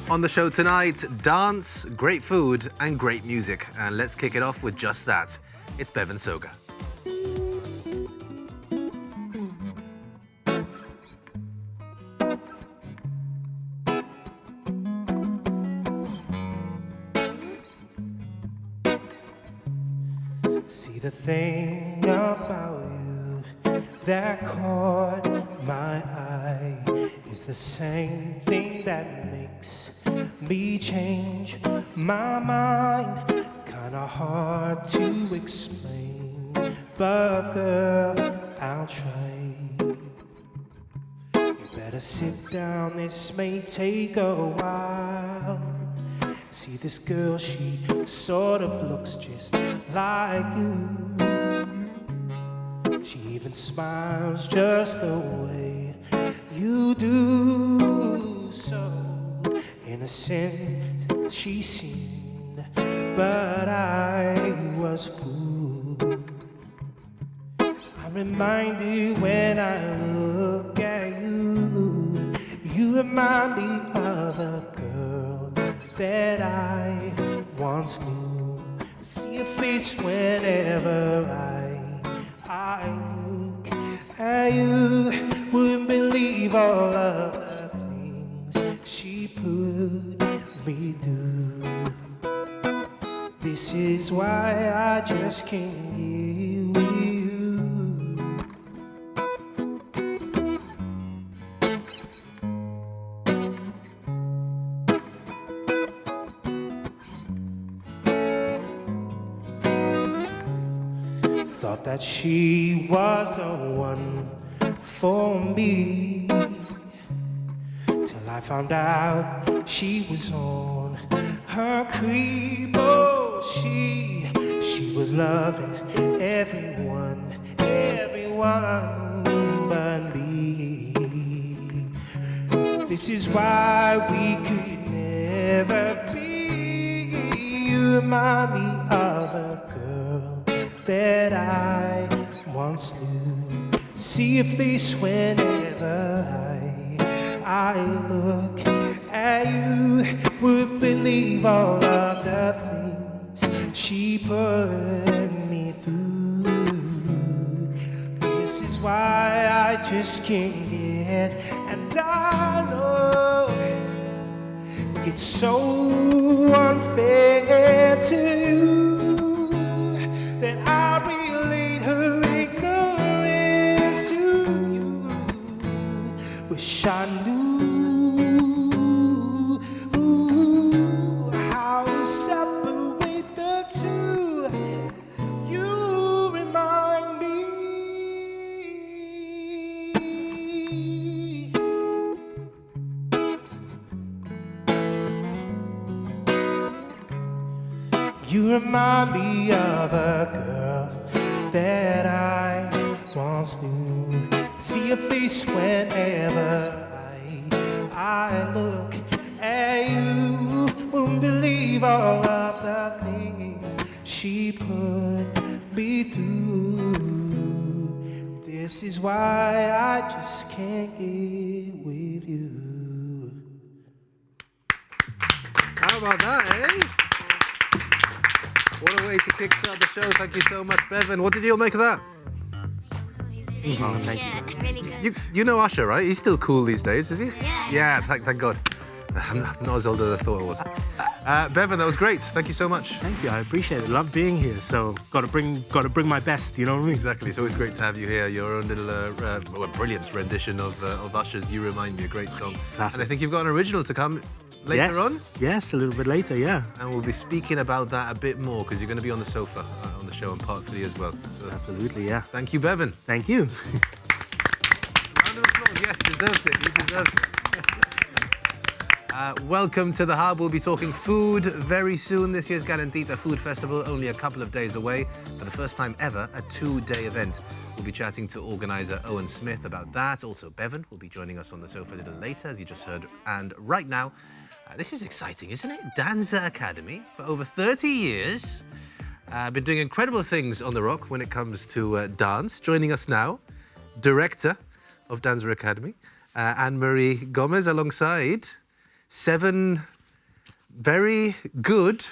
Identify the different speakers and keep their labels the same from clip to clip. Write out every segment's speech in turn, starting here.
Speaker 1: On the show tonight, dance, great food and great music. And let's kick it off with just that. It's Bevan Soga.
Speaker 2: See, the thing about you that caught my eye is the same thing that makes me change my mind. Kinda hard to explain, but girl, I'll try. You better sit down, this may take a while. See, this girl, she sort of looks just like you. She even smiles just the way you do. So innocent she seemed, but I was fooled. I'm reminded when I look at you, you remind me of a girl that I once knew. See your face whenever I look at you. Wouldn't believe all of the things she put me through. This is why I just can't get with you. Thought that she was the one for me, till I found out she was on her creep. Oh, she was loving everyone but me. This is why we could never be. You remind me of a girl that I once knew. See your face whenever I look at you. Would believe all of the things she put me through. This is why I just can't get, and I know it's so unfair to you that I relate her ignorance to you. Wish I knew how to separate the two. You remind me. You remind me of a girl that I once knew. See your face whenever I look at you. Won't believe all of the things she put me through. This is why I just can't get with you.
Speaker 1: How about that, eh? What a way to kickstart the show. Thank you so much, Bevan. What did you all make of that?
Speaker 3: Oh, thank you. It's really good.
Speaker 1: You know Usher, right? He's still cool these days, is he?
Speaker 3: Yeah.
Speaker 1: Yeah, thank God. I'm not as old as I thought I was. Bevan, that was great. Thank you so much.
Speaker 2: Thank you, I appreciate it. Love being here. So gotta bring my best. You know what I mean?
Speaker 1: Exactly. It's always great to have you here. Your own little brilliant rendition of Usher's "You Remind Me," a great song.
Speaker 2: Classic.
Speaker 1: And I think you've got an original to come later on.
Speaker 2: Yes, a little bit later. Yeah.
Speaker 1: And we'll be speaking about that a bit more because you're going to be on the sofa on the show and part 3 as well. So
Speaker 2: Absolutely. Yeah.
Speaker 1: thank you, Bevan.
Speaker 2: Thank you.
Speaker 1: Round of applause. Yes, deserves it. You deserve it. Welcome to the Hub. We'll be talking food very soon. This year's Calentita Food Festival, only a couple of days away. For the first time ever, a 2-day event. We'll be chatting to organizer Owen Smith about that. Also, Bevan will be joining us on the sofa a little later, as you just heard. And right now, this is exciting, isn't it? Danza Academy, for over 30 years. Been doing incredible things on the Rock when it comes to dance. Joining us now, director of Danza Academy, Anne-Marie Gomez, alongside 7 very good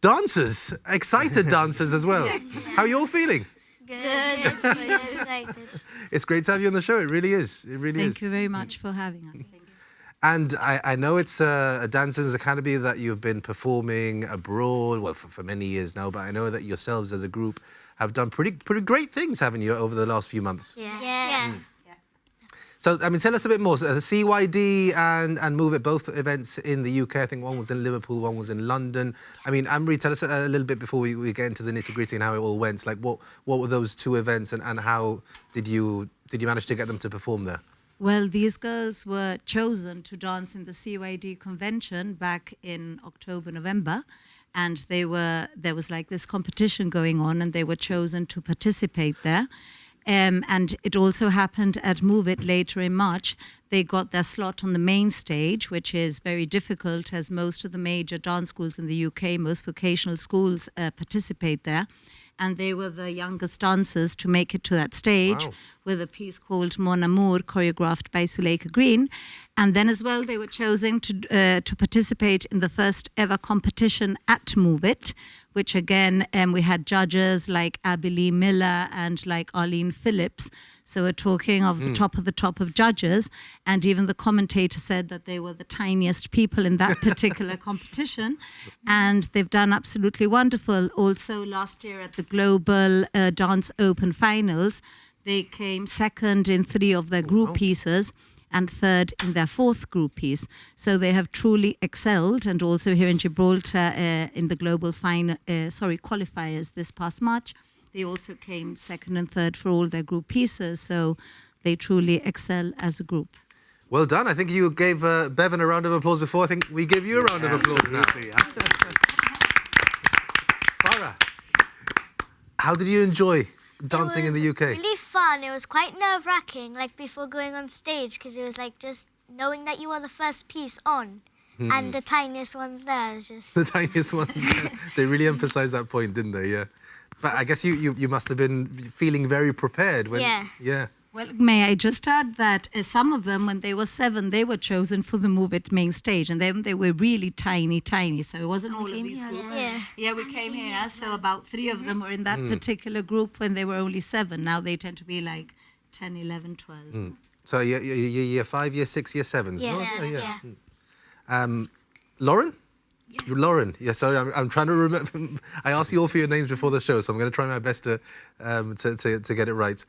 Speaker 1: dancers, excited dancers as well. How are you all feeling?
Speaker 3: Good. It's really excited.
Speaker 1: It's great to have you on the show. It really is. It really is.
Speaker 4: Thank you very much for having us. Thank you.
Speaker 1: And I know it's a Dancers Academy that you've been performing abroad, well, for many years now, but I know that yourselves as a group have done pretty great things, haven't you, over the last few months?
Speaker 3: Yeah. Yes.
Speaker 1: So, I mean, tell us a bit more. So, the CYD and Move It, both events in the UK. I think one was in Liverpool, one was in London. I mean, Anne-Marie, tell us a little bit before we get into the nitty-gritty and how it all went. Like, what were those two events and how did you manage to get them to perform there?
Speaker 4: Well, these girls were chosen to dance in the CYD convention back in October, November. And there was like this competition going on and they were chosen to participate there. And it also happened at Move It later in March. They got their slot on the main stage, which is very difficult as most of the major dance schools in the UK, most vocational schools participate there. And they were the youngest dancers to make it to that stage.
Speaker 1: Wow.
Speaker 4: With a piece called Mon Amour, choreographed by Suleika Green. And then as well, they were chosen to participate in the first ever competition at Move It, which again, we had judges like Abby Lee Miller and like Arlene Phillips. So we're talking of the top of judges. And even the commentator said that they were the tiniest people in that particular competition. And they've done absolutely wonderful. Also last year at the Global Dance Open Finals, they came second in 3 of their group pieces and third in their 4th group piece. So they have truly excelled. And also here in Gibraltar in the global qualifiers this past March, they also came second and third for all their group pieces. So they truly excel as a group.
Speaker 1: Well done. I think you gave Bevan a round of applause before. I think we give you a round of applause now. Farah, how did you enjoy dancing in the UK?
Speaker 3: It was really fun. It was quite nerve-wracking, like before going on stage, because it was like just knowing that you were the first piece on, and the tiniest ones there is just...
Speaker 1: The tiniest ones. They really emphasised that point, didn't they? Yeah. But I guess you must have been feeling very prepared when... Yeah.
Speaker 4: Well, may I just add that some of them, when they were 7, they were chosen for the Move It main stage, and then they were really tiny, so it wasn't all of these groups. Yeah, we came here, so about 3 of them were in that particular group when they were only 7. Now they tend to be like 10, 11, 12.
Speaker 1: So year 5, year 6, year 7s?
Speaker 3: Yeah.
Speaker 1: Lauren? Yeah. You're Lauren. Yeah, sorry, I'm trying to remember. I asked you all for your names before the show, so I'm going to try my best to get it right.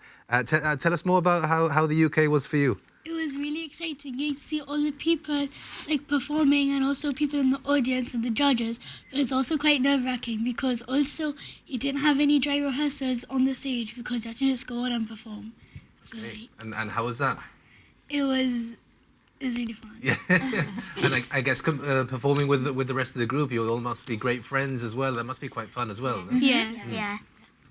Speaker 1: Tell us more about how the UK was for you.
Speaker 5: It was really exciting getting to see all the people like performing and also people in the audience and the judges. But it's also quite nerve-wracking because also you didn't have any dry rehearsals on the stage because you had to just go on and perform. So
Speaker 1: And how was that?
Speaker 5: it was really fun.
Speaker 1: Yeah. And I guess performing with the rest of the group, you all must be great friends as well. That must be quite fun as well. No?
Speaker 3: Yeah.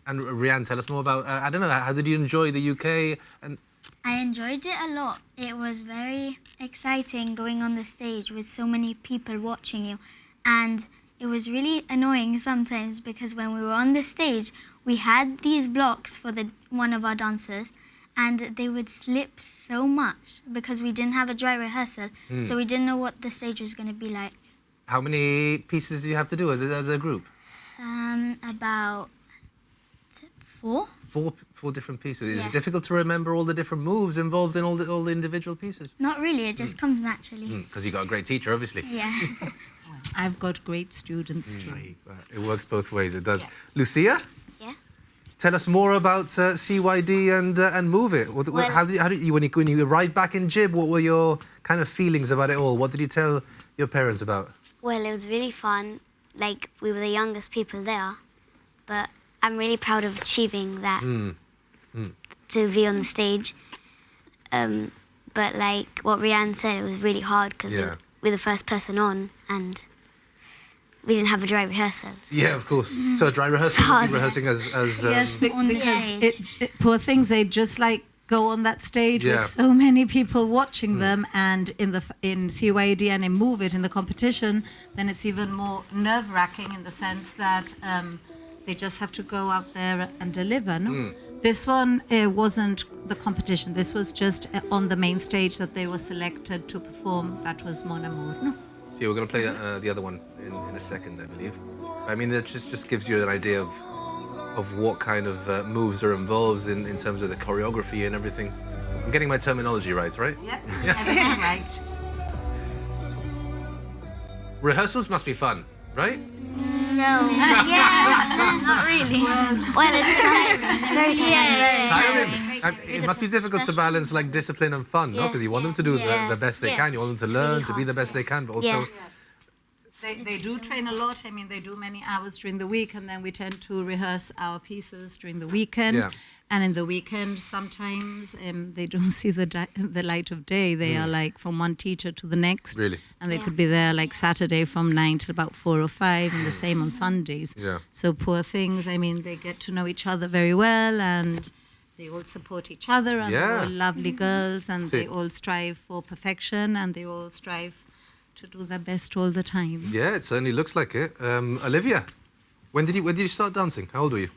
Speaker 1: And Rianne, tell us more about, I don't know, how did you enjoy the UK? And
Speaker 6: I enjoyed it a lot. It was very exciting going on the stage with so many people watching you. And it was really annoying sometimes because when we were on the stage, we had these blocks for one of our dancers, and they would slip so much because we didn't have a dry rehearsal, so we didn't know what the stage was going to be like.
Speaker 1: how many pieces do you have to do as a group?
Speaker 6: About 4.
Speaker 1: Four different pieces. Is it difficult to remember all the different moves involved in all the individual pieces?
Speaker 6: Not really, it just comes naturally.
Speaker 1: Because you've got a great teacher, obviously.
Speaker 6: Yeah.
Speaker 4: I've got great students too.
Speaker 1: It works both ways, it does. Lucia?
Speaker 3: Yeah.
Speaker 1: Tell us more about CYD and Move It. How did you, when you arrived back in Gib, what were your kind of feelings about it all? What did you tell your parents about?
Speaker 3: Well, it was really fun. Like, we were the youngest people there, but I'm really proud of achieving that, to be on the stage. But like what Rianne said, it was really hard because we were the first person on and we didn't have a dry rehearsal. So.
Speaker 1: Yeah, of course. So a dry rehearsal, you'd be rehearsing as
Speaker 4: Yes,
Speaker 6: on the
Speaker 4: because
Speaker 6: stage.
Speaker 4: poor things, they just like go on that stage with so many people watching them, and in CYD and in Move It, in the competition, then it's even more nerve-wracking in the sense that they just have to go out there and deliver. No? This one wasn't the competition. This was just on the main stage that they were selected to perform. That was Mon Amour. No?
Speaker 1: So we're going to play the other one in a second, I believe. I mean, it just gives you an idea of what kind of moves are involved in terms of the choreography and everything. I'm getting my terminology right?
Speaker 4: Yep, everything right.
Speaker 1: Rehearsals must be fun, right?
Speaker 6: No. Not really.
Speaker 3: Well, it's tiring. Very tiring.
Speaker 1: Tiring. It must be difficult to balance like discipline and fun, no? Because you want them to do the best they can. You want them to learn, to be the best they can, but also...
Speaker 4: They do train a lot. I mean, they do many hours during the week, and then we tend to rehearse our pieces during the weekend.
Speaker 1: Yeah.
Speaker 4: And in the weekend, sometimes they don't see the light of day. They are like from one teacher to the next.
Speaker 1: Really?
Speaker 4: And they could be there like Saturday from 9 till about 4 or 5, and the same on Sundays.
Speaker 1: Yeah.
Speaker 4: So poor things, I mean, they get to know each other very well, and they all support each other, and they're all lovely girls, and they all strive for perfection, and they all strive to do their best all the time.
Speaker 1: Yeah, it certainly looks like it. Olivia, when did you start dancing? How old were you?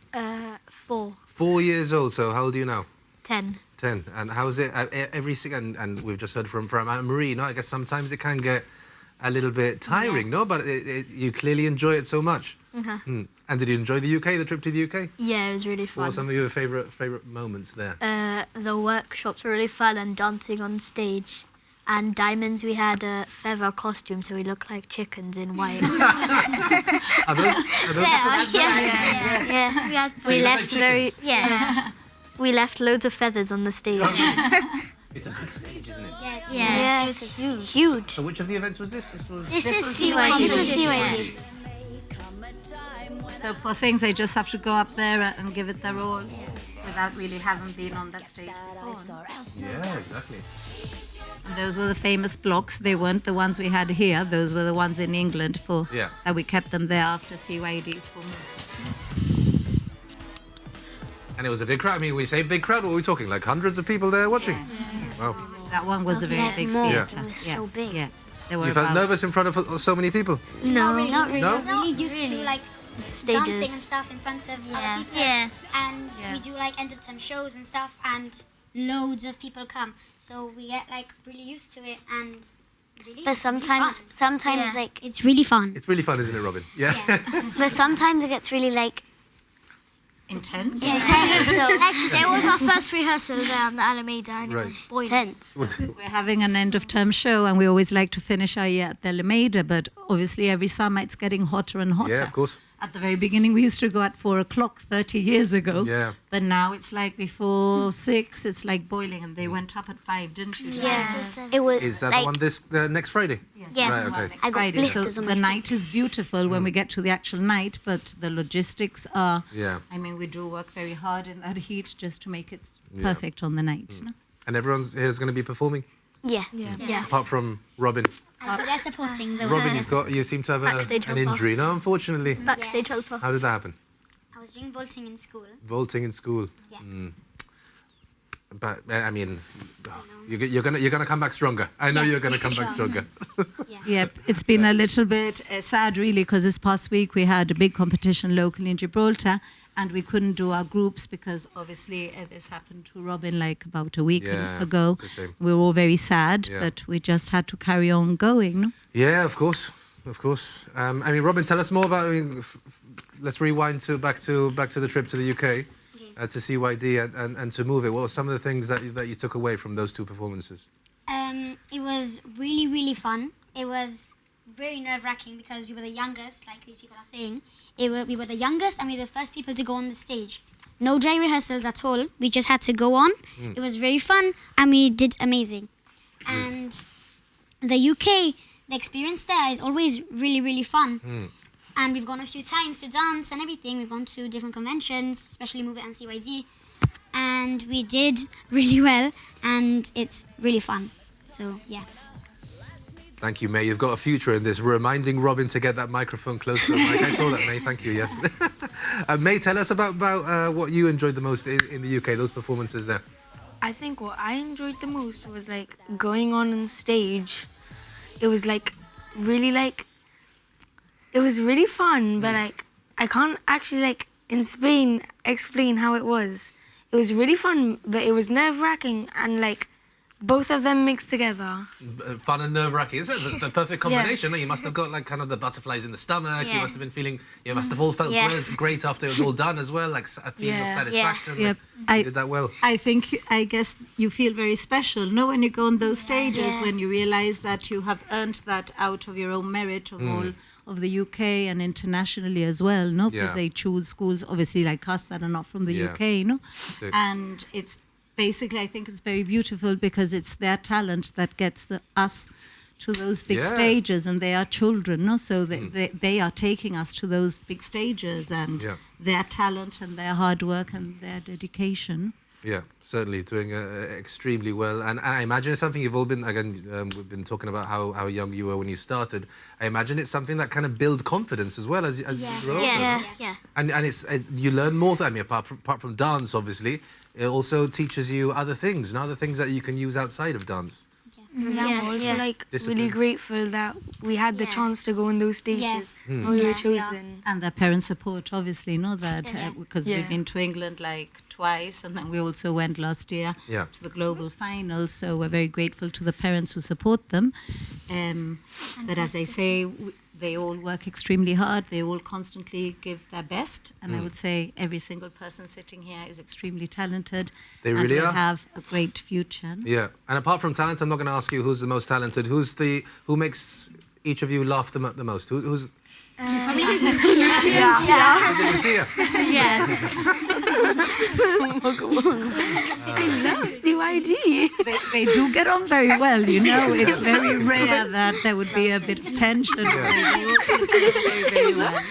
Speaker 3: 4.
Speaker 1: 4 years old. So how old are you now?
Speaker 3: 10.
Speaker 1: 10. And how is it and we've just heard from Anne-Marie, no? I guess sometimes it can get a little bit tiring, no? But you clearly enjoy it so much. And did you enjoy the UK, the trip to the UK?
Speaker 7: Yeah, it was really
Speaker 1: What
Speaker 7: fun.
Speaker 1: were some of your favourite moments there?
Speaker 7: The workshops were really fun, and dancing on stage. And Diamonds, we had a feather costume, so we looked like chickens in white.
Speaker 1: Are those
Speaker 3: Yeah.
Speaker 7: We left we left loads of feathers on the stage.
Speaker 1: It's a big stage, isn't it?
Speaker 3: Yeah, it's huge.
Speaker 1: So which of the events was this?
Speaker 3: This is CYD.
Speaker 4: So poor things, they just have to go up there and give it their all without really having been on that stage before.
Speaker 1: Yeah, exactly.
Speaker 4: And those were the famous blocks. They weren't the ones we had here. Those were the ones in England that we kept them there after CYD.
Speaker 1: And it was a big crowd. I mean, we say big crowd, what are we talking? Like hundreds of people there watching? Wow.
Speaker 4: That one was a very big theatre.
Speaker 3: It was so big.
Speaker 4: Yeah. There were
Speaker 1: You felt nervous in front of so many people?
Speaker 3: No,
Speaker 6: Not really.
Speaker 1: No?
Speaker 6: We're really used to like
Speaker 7: Stages.
Speaker 6: dancing and stuff in front of other people.
Speaker 3: Yeah.
Speaker 6: And we do like end of term shows and stuff, and loads of people come. So we get like really used to it, and really.
Speaker 3: But sometimes like
Speaker 6: It's really fun.
Speaker 1: It's really fun, isn't it, Robin? Yeah.
Speaker 3: but sometimes it gets really like
Speaker 4: intense.
Speaker 3: so
Speaker 7: It was our first rehearsal there on the Alameda, and it was boiling.
Speaker 3: tense.
Speaker 4: We're having an end of term show, and we always like to finish our year at the Alameda, but obviously every summer it's getting hotter and hotter.
Speaker 1: Yeah, of course.
Speaker 4: At the very beginning, we used to go at 4 o'clock 30 years ago.
Speaker 1: Yeah.
Speaker 4: But now it's like before 6, it's like boiling, and they went up at 5, didn't you?
Speaker 3: Yeah, it was.
Speaker 1: Is that
Speaker 3: like,
Speaker 1: the one this next Friday?
Speaker 3: Yeah,
Speaker 1: Right, okay.
Speaker 4: Next
Speaker 3: I got
Speaker 4: Friday.
Speaker 3: blisters
Speaker 4: So
Speaker 3: on
Speaker 4: the
Speaker 3: my
Speaker 4: night is beautiful when we get to the actual night, but the logistics are.
Speaker 1: Yeah.
Speaker 4: I mean, we do work very hard in that heat just to make it perfect on the night. No?
Speaker 1: And everyone here is going to be performing?
Speaker 3: Yeah.
Speaker 1: Apart from Robin.
Speaker 6: They're supporting the
Speaker 1: Robin, you seem to have
Speaker 7: Backstage
Speaker 1: an
Speaker 7: helper.
Speaker 1: injury, no, unfortunately.
Speaker 7: Backstage helper.
Speaker 1: How did that happen?
Speaker 6: I was doing vaulting in school.
Speaker 1: Vaulting in school.
Speaker 6: Yeah.
Speaker 1: But I mean, you're gonna come back stronger. I know you're gonna come back stronger.
Speaker 4: Yep, it's been a little bit sad, really, because this past week we had a big competition locally in Gibraltar, and we couldn't do our groups because obviously this happened to Robin like about a week ago.
Speaker 1: it's a shame.
Speaker 4: We were all very sad,
Speaker 1: Yeah.
Speaker 4: but we just had to carry on going. No?
Speaker 1: Yeah, of course. I mean, Robin, tell us more about. Let's rewind back to the trip to the UK, to CYD and to move it. What were some of the things that you took away from those two performances?
Speaker 6: It was really, really fun. It was very nerve-wracking because we were the youngest, like these people are saying. We were the youngest, and we were the first people to go on the stage. No dry rehearsals at all. We just had to go on. It was very fun, and we did amazing. And the UK, the experience there is always really, really fun. And we've gone a few times to dance and everything. We've gone to different conventions, especially Move It and CYD. And we did really well, and it's really fun. So, yeah.
Speaker 1: Thank you, May. You've got a future in this. Reminding Robin to get that microphone close to the mic. I saw that, May. Thank you, yes. May, tell us about what you enjoyed the most in the UK, those performances there.
Speaker 8: I think what I enjoyed the most was like going on stage. It was like really like, it was really fun, but like I can't actually like in Spain explain how it was. It was really fun, but it was nerve-wracking, and like both of them mixed together.
Speaker 1: Fun and nerve-wracking. It's the perfect combination. No? You must have got like kind of the butterflies in the stomach. You must have been feeling. You must have all felt great after it was all done as well. Like a feeling of satisfaction.
Speaker 4: Yep.
Speaker 1: Like, you did that well.
Speaker 4: I guess you feel very special, no, when you go on those stages, when you realize that you have earned that out of your own merit of all of the UK and internationally as well, no? Because they choose schools, obviously, like us that are not from the UK, no? And it's basically, I think it's very beautiful because it's their talent that gets us to those big stages, and they are children, no? So they are taking us to those big stages, and their talent and their hard work and their dedication.
Speaker 1: Yeah, certainly doing extremely well. And I imagine it's something you've all been, again, we've been talking about how young you were when you started. I imagine it's something that kind of build confidence as well as you grow up.
Speaker 3: Yeah.
Speaker 1: And it's you learn more, I mean, apart from dance, obviously, it also teaches you other things and other things that you can use outside of dance.
Speaker 8: I'm also like really grateful that we had the chance to go on those stages when we were chosen.
Speaker 4: And their parent support, obviously, know that because we've been to England like twice, and then we also went last year to the global final. So we're very grateful to the parents who support them. But as I say, they all work extremely hard. They all constantly give their best. And I would say every single person sitting here is extremely talented.
Speaker 1: They really are.
Speaker 4: They have a great future.
Speaker 1: Yeah. And apart from talent, I'm not going to ask you who's the most talented. Who makes each of you laugh the most? Who's...
Speaker 3: Lucia.
Speaker 1: Is it Lucia?
Speaker 3: Yeah.
Speaker 8: I love DYG.
Speaker 4: They do get on very well, you know. It's very rare that there would be a bit of tension. They also get on very, very well.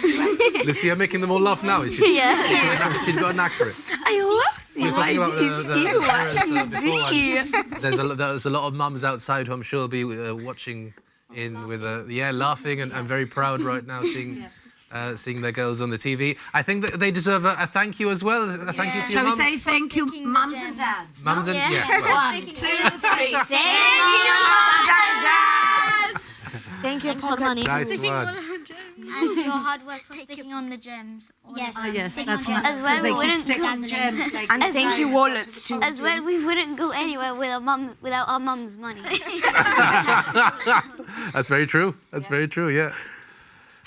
Speaker 1: Lucia making them all laugh now, is she?
Speaker 3: Yeah.
Speaker 1: She's got a knack for it.
Speaker 8: I love
Speaker 1: We were talking about the parents before.
Speaker 8: DYG.
Speaker 1: There's a lot of mums outside who I'm sure will be watching in with laughing and very proud right now seeing their girls on the TV. I think that they deserve a thank you as well. A thank you to your
Speaker 4: Shall we
Speaker 1: mums.
Speaker 4: say thank you, mums and dads?
Speaker 1: Mums and well,
Speaker 4: 1, 2, 3.
Speaker 8: Thank you,
Speaker 7: Thanks for the money.
Speaker 1: nice one.
Speaker 6: And your hard work for sticking on the gems.
Speaker 7: Yes.
Speaker 4: Oh, yes,
Speaker 7: Sticking
Speaker 4: that's
Speaker 7: on
Speaker 4: nice.
Speaker 3: As well,
Speaker 4: Because they
Speaker 3: we
Speaker 4: keep
Speaker 3: wouldn't
Speaker 4: sticking
Speaker 3: go-
Speaker 4: gems. Like
Speaker 8: And thank you, wallets, too.
Speaker 3: As well, we wouldn't go anywhere without our mum's money.
Speaker 1: That's very true. That's very true, yeah.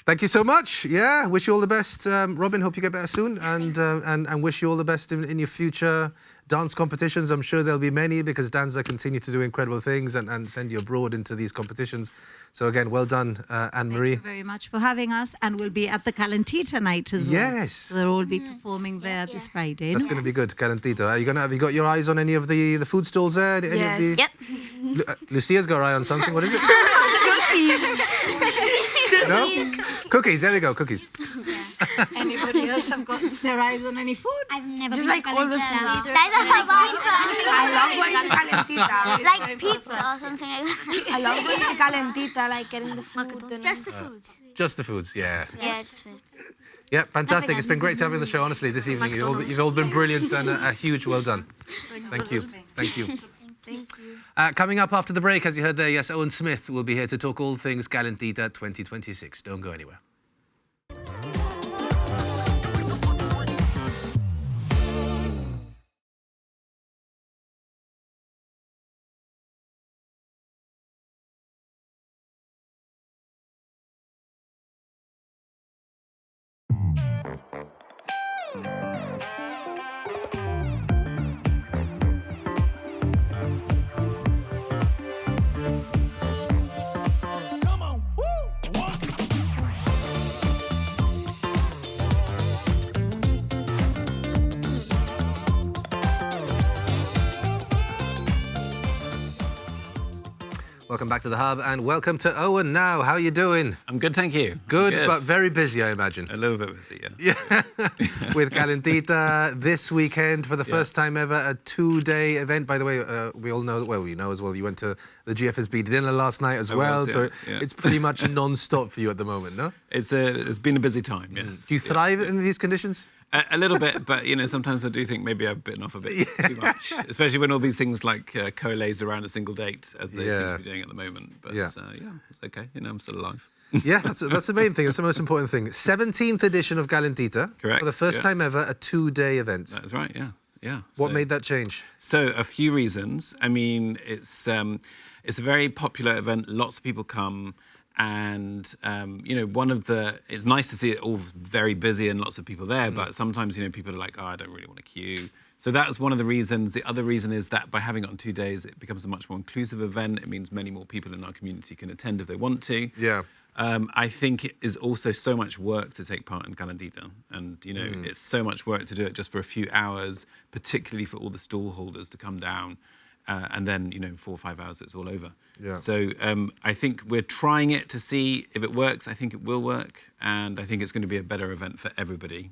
Speaker 1: Thank you so much. Yeah, wish you all the best. Robin, hope you get better soon. And wish you all the best in your future dance competitions. I'm sure there'll be many because Danza continue to do incredible things and send you abroad into these competitions. So again, well done, Anne-Marie.
Speaker 4: Thank you very much for having us, and we'll be at the Calentita night as well.
Speaker 1: Yes.
Speaker 4: So they'll all be performing there this Friday.
Speaker 1: That's going to be good, Calentita. Have you got your eyes on any of the food stalls there? Any
Speaker 8: Yes.
Speaker 1: of the...
Speaker 3: Yep.
Speaker 1: Lucia's got her eye on something. What is it? No? Cookies. There we go. Cookies.
Speaker 4: Anybody else have got their eyes on any food?
Speaker 7: I've never
Speaker 8: Just
Speaker 7: been
Speaker 8: like
Speaker 7: to
Speaker 8: all the
Speaker 7: Calentita.
Speaker 8: food.
Speaker 3: Neither have
Speaker 8: I love going to Calentita.
Speaker 3: Like pizza or something like that.
Speaker 8: I love going to Calentita, like getting the food. And
Speaker 7: Just the foods.
Speaker 1: Just the foods, yeah.
Speaker 3: Yeah, just food.
Speaker 1: Yeah, fantastic. It's been great to have you on the show, honestly, this evening. You've all been brilliant and a huge well done. Thank you. Thank you.
Speaker 8: Thank you.
Speaker 1: Coming up after the break, as you heard there, yes, Owen Smith will be here to talk all things Calentita 2026. Don't go anywhere. Welcome back to the Hub and welcome to Owen now. How are you doing?
Speaker 9: I'm good, thank you.
Speaker 1: Good, but very busy, I imagine.
Speaker 9: A little bit busy, yeah.
Speaker 1: Yeah, with Calentita this weekend for the first time ever, a 2-day event. By the way, we all know, well, we know as well, you went to the GFSB dinner last night as well, so it's pretty much non-stop for you at the moment, no?
Speaker 9: It's been a busy time, yes.
Speaker 1: Do you thrive in these conditions?
Speaker 9: A little bit, but you know, sometimes I do think maybe I've bitten off a bit too much, especially when all these things like coalesce around a single date, as they seem to be doing at the moment. But yeah, it's okay. You know, I'm still alive.
Speaker 1: Yeah, that's the main thing. It's the most important thing. 17th edition of Calentita.
Speaker 9: Correct.
Speaker 1: For the first time ever, a 2-day event.
Speaker 9: That's right. Yeah. Yeah.
Speaker 1: What made that change?
Speaker 9: So a few reasons. I mean, it's a very popular event. Lots of people come. And, it's nice to see it all very busy and lots of people there. But sometimes, people are like, oh, I don't really want to queue. So that was one of the reasons. The other reason is that by having it on 2 days, it becomes a much more inclusive event. It means many more people in our community can attend if they want to.
Speaker 1: Yeah.
Speaker 9: I think it is also so much work to take part in Calentita. And, it's so much work to do it just for a few hours, particularly for all the stall holders to come down. And then, 4 or 5 hours, it's all over.
Speaker 1: Yeah.
Speaker 9: So I think we're trying it to see if it works. I think it will work. And I think it's going to be a better event for everybody.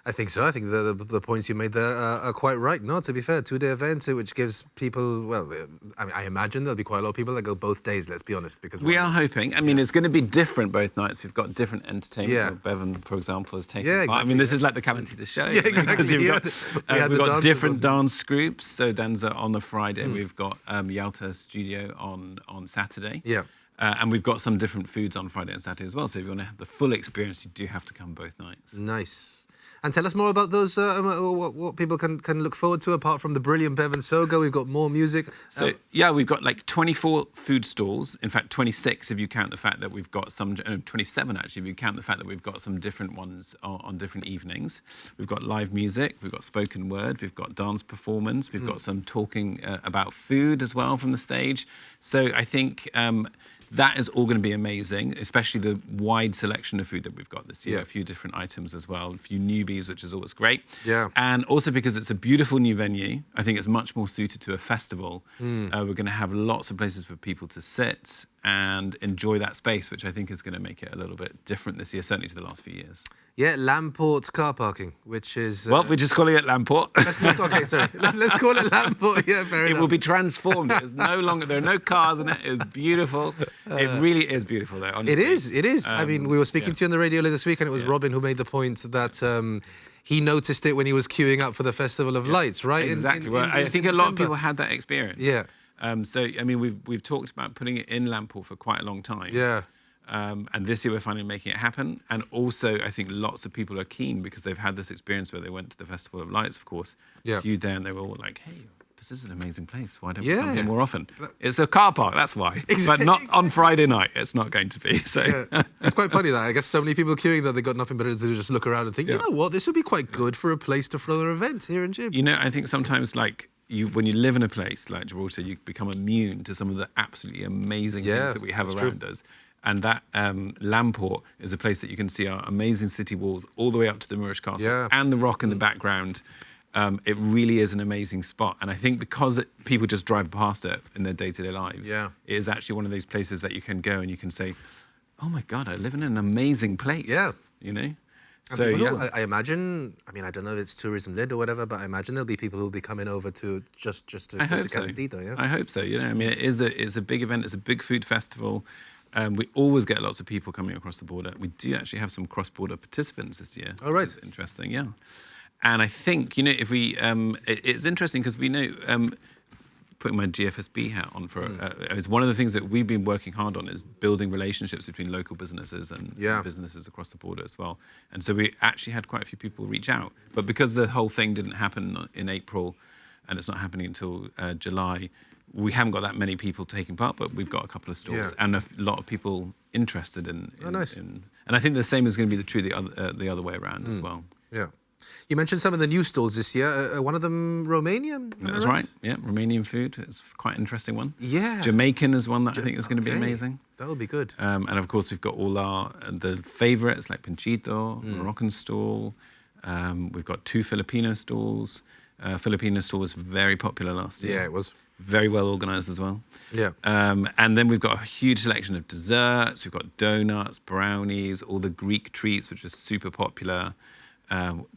Speaker 1: I think so. I think the points you made there are quite right. No, to be fair, 2-day event, which gives people, well, I imagine there'll be quite a lot of people that go both days, let's be honest. Because
Speaker 9: we are hoping. I mean, it's going to be different both nights. We've got different entertainment.
Speaker 1: Yeah.
Speaker 9: Bevan, for example, is taking
Speaker 1: Yeah,
Speaker 9: part.
Speaker 1: exactly.
Speaker 9: I mean, this is like the Calentita show.
Speaker 1: Yeah, exactly.
Speaker 9: We've got different dance groups. So Danza on the Friday. We've got Yalta Studio on Saturday.
Speaker 1: Yeah.
Speaker 9: And we've got some different foods on Friday and Saturday as well. So if you want to have the full experience, you do have to come both nights.
Speaker 1: Nice. And tell us more about those, what people can look forward to apart from the brilliant Bevan Soga. We've got more music.
Speaker 9: So, we've got like 24 food stalls. In fact, 26 if you count the fact that we've got some, 27 actually, if you count the fact that we've got some different ones on different evenings. We've got live music, we've got spoken word, we've got dance performance, we've got some talking about food as well from the stage. So I think that is all going to be amazing, especially the wide selection of food that we've got this year.
Speaker 1: Yeah.
Speaker 9: A few different items as well, a few newbies, which is always great.
Speaker 1: Yeah.
Speaker 9: And also because it's a beautiful new venue, I think it's much more suited to a festival. We're going to have lots of places for people to sit and enjoy that space, which I think is going to make it a little bit different this year, certainly to the last few years.
Speaker 1: Yeah, Lamport car parking, which is...
Speaker 9: Well, we're just calling it Lamport.
Speaker 1: Okay, sorry. Let's call it Lamport. Yeah, fair enough.
Speaker 9: It will be transformed. It's no longer... There are no cars in it. It's beautiful. It really is beautiful, though, honestly.
Speaker 1: It is. I mean, we were speaking to you on the radio this week, and it was Robin who made the point that he noticed it when he was queuing up for the Festival of Lights, right?
Speaker 9: Exactly. I think a lot of people had that experience.
Speaker 1: Yeah.
Speaker 9: So, I mean, we've talked about putting it in Lamport for quite a long time.
Speaker 1: Yeah.
Speaker 9: And this year we're finally making it happen. And also, I think lots of people are keen because they've had this experience where they went to the Festival of Lights, of course.
Speaker 1: Yeah.
Speaker 9: Queued there and they were all like, hey, this is an amazing place. Why don't we come here more often? It's a car park, that's why.
Speaker 1: Exactly.
Speaker 9: But not on Friday night. It's not going to be. So
Speaker 1: It's quite funny that I guess so many people queuing that they got nothing better to do, just look around and think, you know what, this would be quite good for a place to throw an event here in Gib.
Speaker 9: I think sometimes when you live in a place like Gibraltar, you become immune to some of the absolutely amazing things that we have around us. And that Lamport is a place that you can see our amazing city walls all the way up to the Moorish Castle and the rock in the background. It really is an amazing spot. And I think because people just drive past it in their day-to-day lives, it is actually one of those places that you can go and you can say, oh my God, I live in an amazing place. Yeah. So,
Speaker 1: I imagine, I mean, I don't know if it's tourism led or whatever, but I imagine there'll be people who'll be coming over to just to Calentita, yeah?
Speaker 9: I hope so. I mean, it's a big event. It's a big food festival. We always get lots of people coming across the border. We do actually have some cross-border participants this year.
Speaker 1: Oh, right.
Speaker 9: Interesting, yeah. And I think, if we... it's interesting because we know... putting my GFSB hat on for is one of the things that we've been working hard on is building relationships between local businesses and businesses across the border as well. And so we actually had quite a few people reach out. But because the whole thing didn't happen in April and it's not happening until July, we haven't got that many people taking part, but we've got a couple of stalls and a lot of people interested in
Speaker 1: nice.
Speaker 9: And I think the same is going to be true the other way around as well.
Speaker 1: Yeah. You mentioned some of the new stalls this year. One of them Romanian?
Speaker 9: That's right. Yeah, Romanian food. It's quite an interesting one.
Speaker 1: Yeah.
Speaker 9: Jamaican is one that I think is going to be amazing.
Speaker 1: That would be good.
Speaker 9: And of course, we've got all the favourites like Pinchito, Moroccan stall. We've got 2 Filipino stalls. Filipino stall was very popular last year.
Speaker 1: Yeah, it was.
Speaker 9: Very well organised as well.
Speaker 1: Yeah.
Speaker 9: And then we've got a huge selection of desserts. We've got donuts, brownies, all the Greek treats, which are super popular.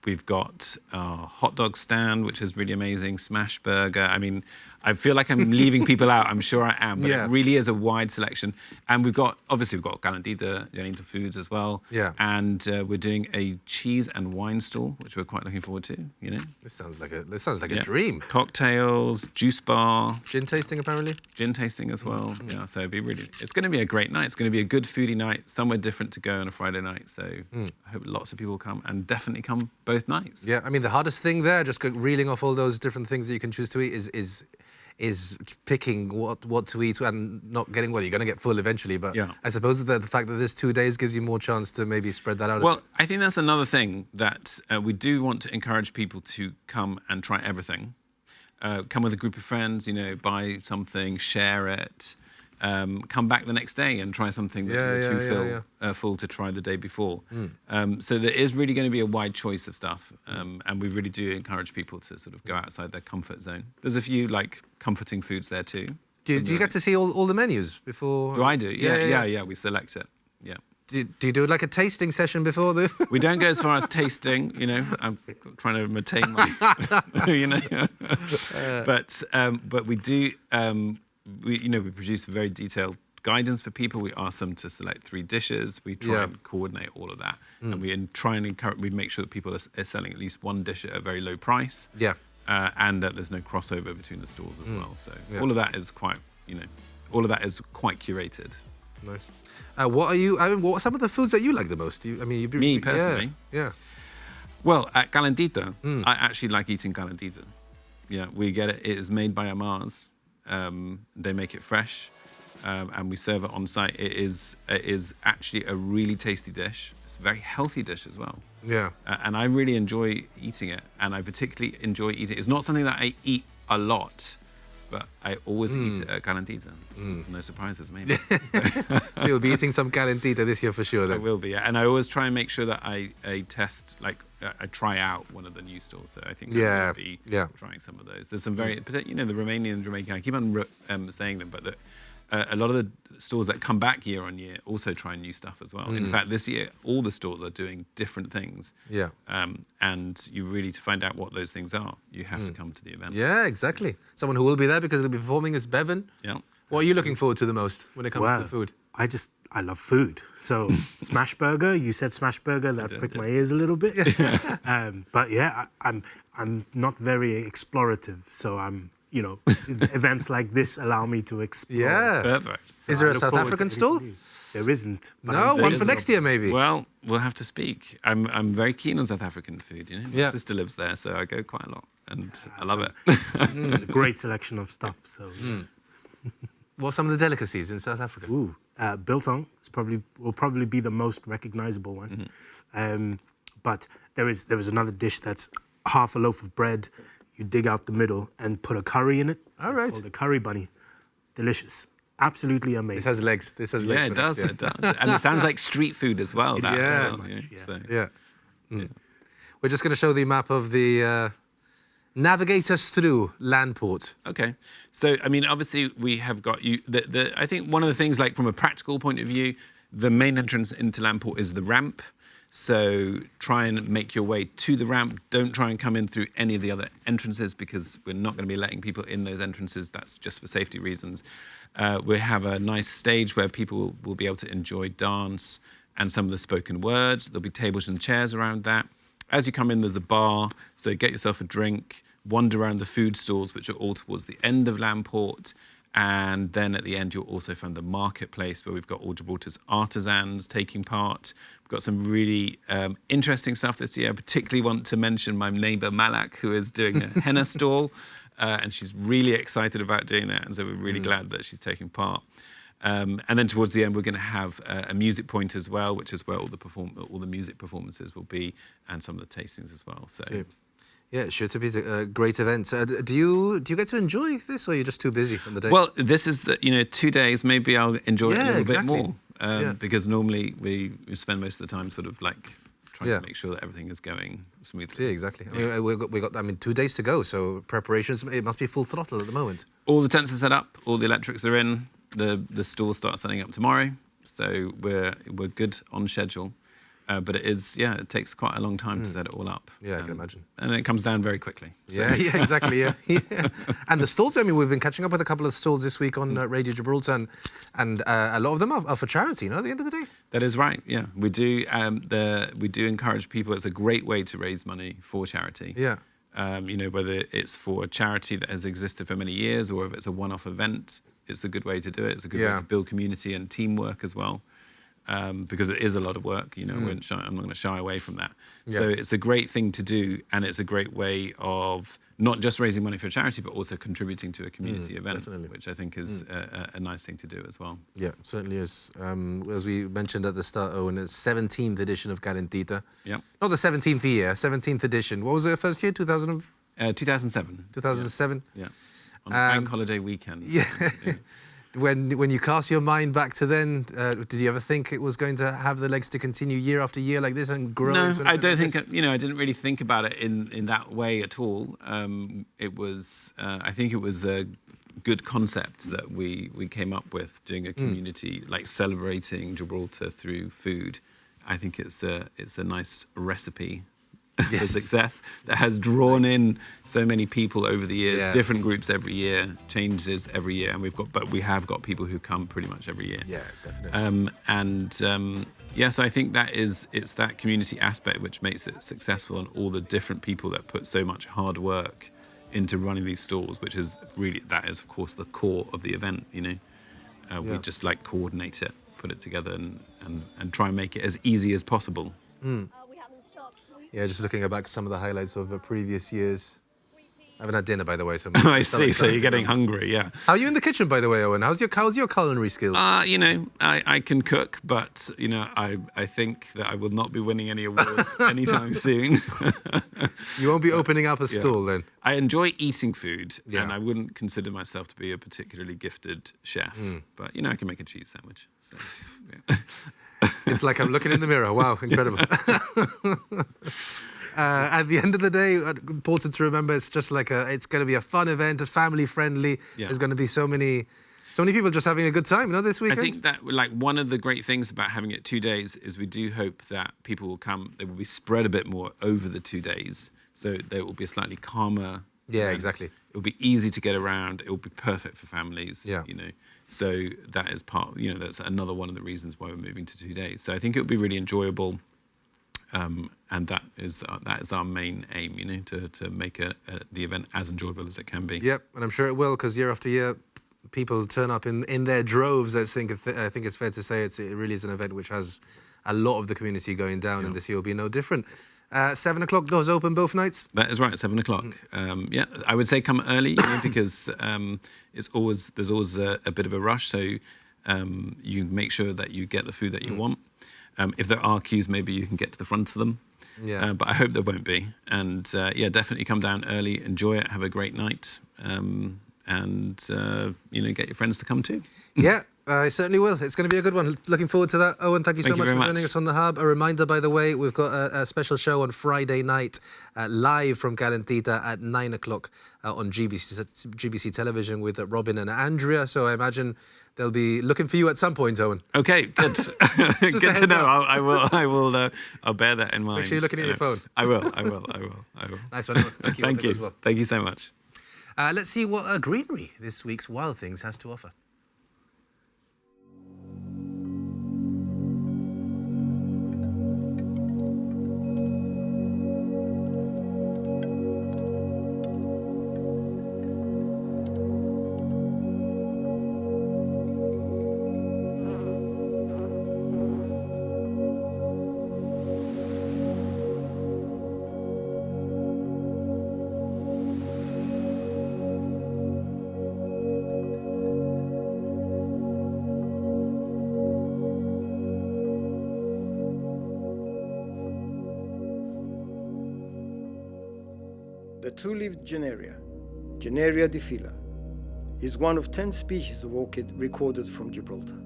Speaker 9: We've got our hot dog stand, which is really amazing, smash burger. I mean, I feel like I'm leaving people out. I'm sure I am, but
Speaker 1: Yeah.
Speaker 9: it really is a wide selection. And we've got Calentita Foods as well.
Speaker 1: Yeah.
Speaker 9: And we're doing a cheese and wine stall, which we're quite looking forward to. You know,
Speaker 1: This sounds like a dream.
Speaker 9: cocktails, juice bar,
Speaker 1: Gin tasting, apparently.
Speaker 9: gin tasting as well. Yeah, so it's going to be a great night. It's going to be a good foodie night, somewhere different to go on a Friday night. So I hope lots of people come, and definitely come both nights.
Speaker 1: Yeah, I mean, the hardest thing there, just reeling off all those different things that you can choose to eat, is picking what to eat and not getting, well, you're going to get full eventually, but
Speaker 9: Yeah.
Speaker 1: I suppose that the fact that there's 2 days gives you more chance to maybe spread that out.
Speaker 9: Well, I think that's another thing that we do want to encourage people to come and try everything. Come with a group of friends, you know, buy something, share it. Come back the next day and try something that you're too full to try the day before. So there is really going to be a wide choice of stuff, and we really do encourage people to sort of go outside their comfort zone. There's a few like comforting foods there too.
Speaker 1: Do you get to see all the menus before?
Speaker 9: Do I do? Yeah. We select it. Yeah.
Speaker 1: Do you do like a tasting session before the?
Speaker 9: We don't go as far as tasting, you know. I'm trying to maintain my, you know. But we do. We produce a very detailed guidance for people. We ask them to select 3 dishes. We try and coordinate all of that, and we try and encourage. We make sure that people are selling at least 1 dish at a very low price.
Speaker 1: Yeah.
Speaker 9: And that there's no crossover between the stores as well. So all of that is quite, quite curated.
Speaker 1: Nice. What are some of the foods that you like the most?
Speaker 9: Me personally?
Speaker 1: Yeah.
Speaker 9: Well, at Calentita, I actually like eating Calentita. Yeah, we get it. It is made by Amars. They make it fresh, and we serve it on site. It is actually a really tasty dish. It's a very healthy dish as well.
Speaker 1: Yeah.
Speaker 9: And I really enjoy eating it, and I particularly enjoy eating it. It's not something that I eat a lot, but I always eat it at Calentita. No surprises, maybe.
Speaker 1: So you'll be eating some Calentita this year for sure, then.
Speaker 9: I will be, yeah. And I always try and make sure that I test, I try out one of the new stores. So I think I will be trying some of those. There's some very, the Romanian and Jamaican, I keep on saying them, but a lot of the stores that come back year on year also try new stuff as well. In fact, this year, all the stores are doing different things.
Speaker 1: Yeah.
Speaker 9: And you really, to find out what those things are, you have to come to the event.
Speaker 1: Yeah, exactly. Someone who will be there because they'll be performing is Bevan.
Speaker 9: Yeah.
Speaker 1: What are you looking forward to the most when it comes to the food?
Speaker 2: I love food. So smash burger, you said smash burger, that pricked my ears a little bit. But yeah, I'm not very explorative. So events like this allow me to explore.
Speaker 1: Yeah.
Speaker 9: Perfect.
Speaker 1: So is there a South African stall?
Speaker 2: There isn't.
Speaker 1: No, one for next year maybe.
Speaker 9: Well, we'll have to speak. I'm very keen on South African food. You know, my
Speaker 1: Yeah.
Speaker 9: sister lives there, so I go quite a lot, and I love it.
Speaker 2: There's a great selection of stuff. So,
Speaker 1: What's some of the delicacies in South Africa?
Speaker 2: biltong will probably be the most recognizable one. But there is another dish that's half a loaf of bread. You dig out the middle and put a curry in it.
Speaker 1: All
Speaker 2: It's
Speaker 1: right.
Speaker 2: called a curry bunny. Delicious. Absolutely amazing.
Speaker 1: This has legs.
Speaker 9: Yeah, it does. It does. And it sounds like street food as well. That
Speaker 1: Yeah.
Speaker 9: as well, So,
Speaker 1: Yeah. We're just going to show the map of the navigate us through Landport.
Speaker 9: Okay. So, I mean, obviously, we have got you. I think one of the things, like from a practical point of view, the main entrance into Landport is the ramp. So try and make your way to the ramp. Don't try and come in through any of the other entrances because we're not going to be letting people in those entrances. That's just for safety reasons. We have a nice stage where people will be able to enjoy dance and some of the spoken words. There'll be tables and chairs around that. As you come in, there's a bar, so get yourself a drink, wander around the food stalls, which are all towards the end of Landport. And then at the end, you'll also find the marketplace where we've got all Gibraltar's artisans taking part. We've got some really interesting stuff this year. I particularly want to mention my neighbour Malak, who is doing a henna stall. And she's really excited about doing that. And so we're really glad that she's taking part. And then towards the end, we're going to have a music point as well, which is where all the music performances will be and some of the tastings as well. So.
Speaker 1: Yeah, it's sure to be a great event. Do you get to enjoy this, or are you just too busy on the day?
Speaker 9: Well, this is 2 days. Maybe I'll enjoy it a little bit more because normally we spend most of the time sort of like trying to make sure that everything is going smoothly.
Speaker 1: Yeah, exactly. I mean, we got 2 days to go, so preparations, it must be full throttle at the moment.
Speaker 9: All the tents are set up. All the electrics are in. The stores start setting up tomorrow, so we're good on schedule. But it takes quite a long time to set it all up.
Speaker 1: Yeah, I can imagine.
Speaker 9: And it comes down very quickly. So.
Speaker 1: Yeah, exactly, yeah. And the stalls, I mean, we've been catching up with a couple of stalls this week on Radio Gibraltar, and a lot of them are for charity, at the end of the day?
Speaker 9: That is right, yeah. We do encourage people. It's a great way to raise money for charity.
Speaker 1: Yeah.
Speaker 9: Whether it's for a charity that has existed for many years or if it's a one-off event, it's a good way to do it. It's a good way to build community and teamwork as well. Because it is a lot of work, I'm not going to shy away from that. Yeah. So it's a great thing to do, and it's a great way of not just raising money for a charity, but also contributing to a community event, definitely. Which I think is a nice thing to do as well. Yeah, it certainly is. As we mentioned at the start, Owen, it's 17th edition of Calentita. Yeah. Not the 17th year, 17th edition. What was it, first year, 2007? 2007? Yeah. On bank holiday weekend. Yeah. When you cast your mind back to then, did you ever think it was going to have the legs to continue year after year like this and grow? No, I don't think. I didn't really think about it in that way at all. It was. I think it was a good concept that we came up with, doing a community like celebrating Gibraltar through food. I think it's a nice recipe. For success that has drawn in so many people over the years, different groups every year, changes every year, and we have got people who come pretty much every year. Yeah, definitely. So I think it's that community aspect which makes it successful, and all the different people that put so much hard work into running these stalls, which is really, that is of course the core of the event. We just coordinate it, put it together, and try and make it as easy as possible. Yeah, just looking back some of the highlights of the previous years. I haven't had dinner, by the way. So I see. So you're getting hungry, yeah. How are you in the kitchen, by the way, Owen? How's your culinary skills? I can cook, but I think that I will not be winning any awards anytime soon. You won't be opening up a stall then. I enjoy eating food, and I wouldn't consider myself to be a particularly gifted chef. But I can make a cheese sandwich. So, It's like I'm looking in the mirror. Wow, incredible. At the end of the day, important to remember, it's just it's going to be a fun event, a family friendly. Yeah. There's going to be so many people just having a good time, this weekend. I think that one of the great things about having it 2 days is we do hope that people will come. They will be spread a bit more over the 2 days, so there will be a slightly calmer. Yeah, event. Exactly. It will be easy to get around. It will be perfect for families. Yeah. So that is that's another one of the reasons why we're moving to 2 days. So I think it will be really enjoyable, and that is our main aim, to make the event as enjoyable as it can be. Yep, and I'm sure it will, because year after year, people turn up in their droves. I think it's fair to say it really is an event which has a lot of the community going down, and this year will be no different. 7 o'clock, doors open both nights? That is right, 7 o'clock. I would say come early, because there's always a bit of a rush, so you make sure that you get the food that you want. If there are queues, maybe you can get to the front of them. Yeah. But I hope there won't be. And definitely come down early, enjoy it, have a great night, and get your friends to come too. Yeah. I certainly will. It's going to be a good one. Looking forward to that. Owen, thank you so much for joining us on the Hub. A reminder, by the way, we've got a special show on Friday night, live from Calentita at 9 o'clock on GBC Television with Robin and Andrea. So I imagine they'll be looking for you at some point, Owen. Okay, good. Good to know. I will. I'll bear that in mind. Make sure you're looking at your phone. I will. Nice one. Thank you. Thank you. Well. Thank you so much. Let's see what greenery this week's Wild Things has to offer.
Speaker 10: The two-leaved Genaria, Genaria diffila, is one of 10 species of orchid recorded from Gibraltar.